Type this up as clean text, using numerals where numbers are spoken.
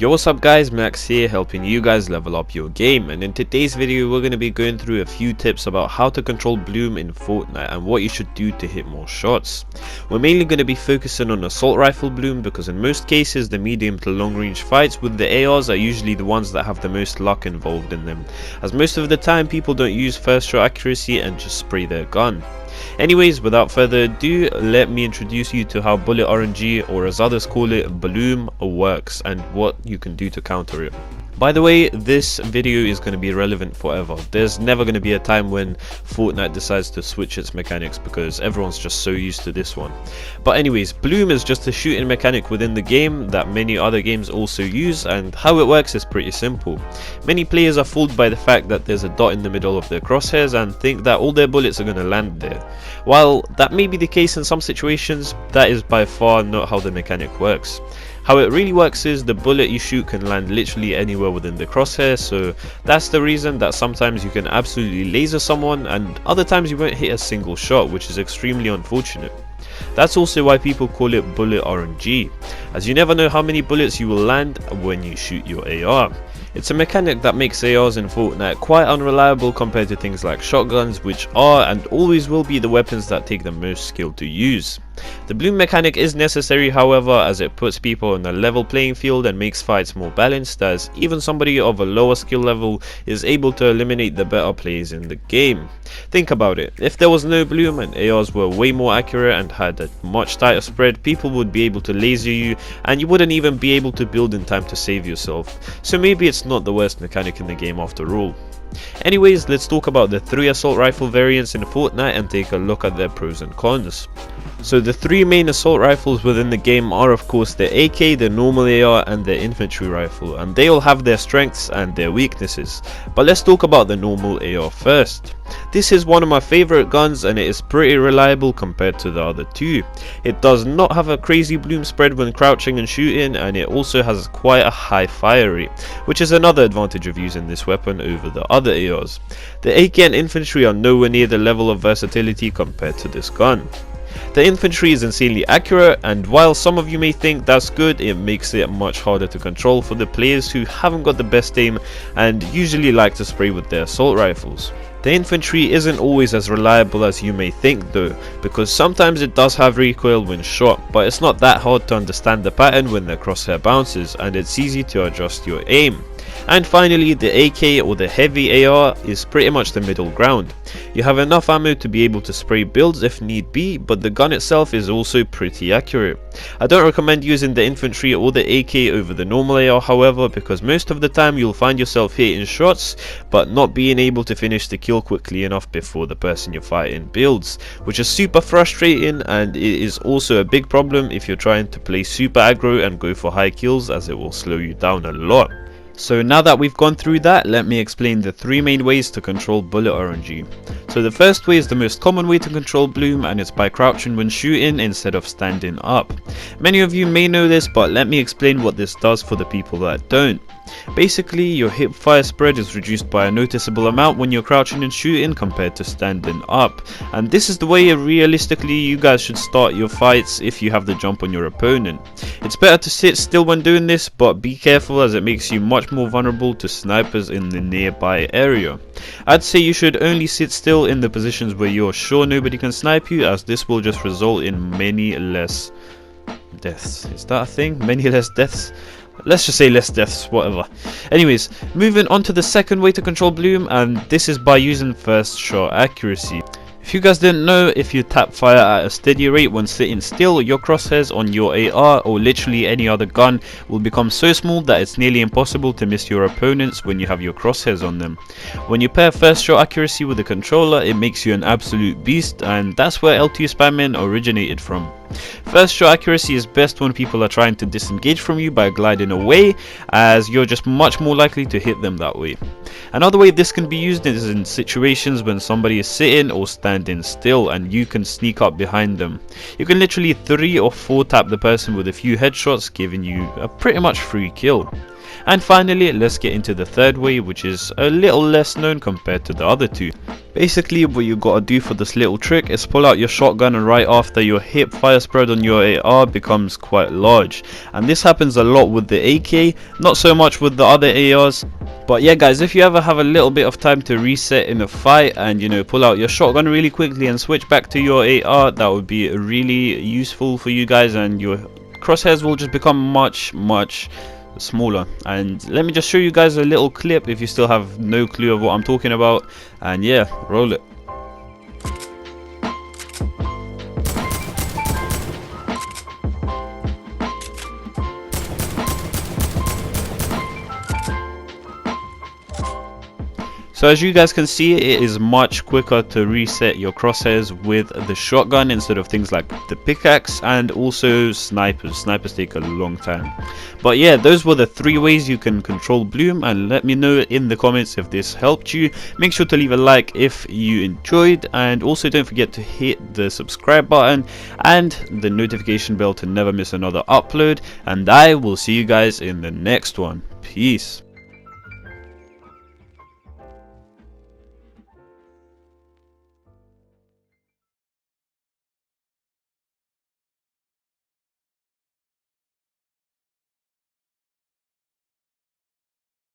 Yo, what's up guys, Max here, helping you guys level up your game, and in today's video we're going to be going through a few tips about how to control bloom in Fortnite and what you should do to hit more shots. We're mainly going to be focusing on assault rifle bloom because in most cases the medium to long range fights with the ARs are usually the ones that have the most luck involved in them, as most of the time people don't use first shot accuracy and just spray their gun. Anyways, without further ado, let me introduce you to how bullet RNG, or as others call it, bloom, works and what you can do to counter it. By the way, this video is going to be relevant forever. There's never going to be a time when Fortnite decides to switch its mechanics because everyone's just so used to this one. But anyways, bloom is just a shooting mechanic within the game that many other games also use, and how it works is pretty simple. Many players are fooled by the fact that there's a dot in the middle of their crosshairs and think that all their bullets are going to land there. While that may be the case in some situations, that is by far not how the mechanic works. How it really works is the bullet you shoot can land literally anywhere within the crosshair, so that's the reason that sometimes you can absolutely laser someone and other times you won't hit a single shot, which is extremely unfortunate. That's also why people call it bullet RNG, as you never know how many bullets you will land when you shoot your AR. It's a mechanic that makes ARs in Fortnite quite unreliable compared to things like shotguns, which are and always will be the weapons that take the most skill to use. The bloom mechanic is necessary, however, as it puts people on a level playing field and makes fights more balanced, as even somebody of a lower skill level is able to eliminate the better players in the game. Think about it, if there was no bloom and ARs were way more accurate and had a much tighter spread, people would be able to laser you and you wouldn't even be able to build in time to save yourself. So maybe it's not the worst mechanic in the game after all. Anyways, let's talk about the 3 assault rifle variants in Fortnite and take a look at their pros and cons. So the 3 main assault rifles within the game are of course the AK, the normal AR and the infantry rifle, and they all have their strengths and their weaknesses. But let's talk about the normal AR first. This is one of my favorite guns and it is pretty reliable compared to the other two. It does not have a crazy bloom spread when crouching and shooting, and it also has quite a high fire rate, which is another advantage of using this weapon over the other ARs. The AK and infantry are nowhere near the level of versatility compared to this gun. The infantry is insanely accurate, and while some of you may think that's good, it makes it much harder to control for the players who haven't got the best aim and usually like to spray with their assault rifles. The infantry isn't always as reliable as you may think though, because sometimes it does have recoil when shot, but it's not that hard to understand the pattern when the crosshair bounces, and it's easy to adjust your aim. And finally, the AK or the heavy AR is pretty much the middle ground. You have enough ammo to be able to spray builds if need be, but the gun itself is also pretty accurate. I don't recommend using the infantry or the AK over the normal AR, however, because most of the time you'll find yourself hitting shots but not being able to finish the kill quickly enough before the person you're fighting builds, which is super frustrating, and it is also a big problem if you're trying to play super aggro and go for high kills, as it will slow you down a lot. So now that we've gone through that, let me explain the 3 main ways to control bullet RNG. So the first way is the most common way to control bloom, and it's by crouching when shooting instead of standing up. Many of you may know this, but let me explain what this does for the people that don't. Basically, your hip fire spread is reduced by a noticeable amount when you're crouching and shooting compared to standing up, and this is the way realistically you guys should start your fights if you have the jump on your opponent. It's better to sit still when doing this, but be careful as it makes you much more vulnerable to snipers in the nearby area. I'd say you should only sit still in the positions where you're sure nobody can snipe you, as this will just result in many less deaths. Is that a thing? Many less deaths? Let's just say less deaths, whatever. Anyways, moving on to the second way to control bloom, and this is by using first shot accuracy. If you guys didn't know, if you tap fire at a steady rate when sitting still, your crosshairs on your AR or literally any other gun will become so small that it's nearly impossible to miss your opponents when you have your crosshairs on them. When you pair first shot accuracy with the controller, it makes you an absolute beast, and that's where L2 spamming originated from. First shot accuracy is best when people are trying to disengage from you by gliding away, as you're just much more likely to hit them that way. Another way this can be used is in situations when somebody is sitting or standing still and you can sneak up behind them. You can literally 3 or 4 tap the person with a few headshots, giving you a pretty much free kill. And finally, let's get into the third way, which is a little less known compared to the other two. Basically, what you gotta do for this little trick is pull out your shotgun, and right after your hip fire spread on your AR becomes quite large. And this happens a lot with the AK, not so much with the other ARs. But yeah guys, if you ever have a little bit of time to reset in a fight and, you know, pull out your shotgun really quickly and switch back to your AR, that would be really useful for you guys, and your crosshairs will just become much smaller. And let me just show you guys a little clip if you still have no clue of what I'm talking about. And yeah, roll it. So as you guys can see, it is much quicker to reset your crosshairs with the shotgun instead of things like the pickaxe, and also snipers take a long time. But yeah, those were the 3 ways you can control bloom, and let me know in the comments if this helped you. Make sure to leave a like if you enjoyed, and also don't forget to hit the subscribe button and the notification bell to never miss another upload, and I will see you guys in the next one. Peace.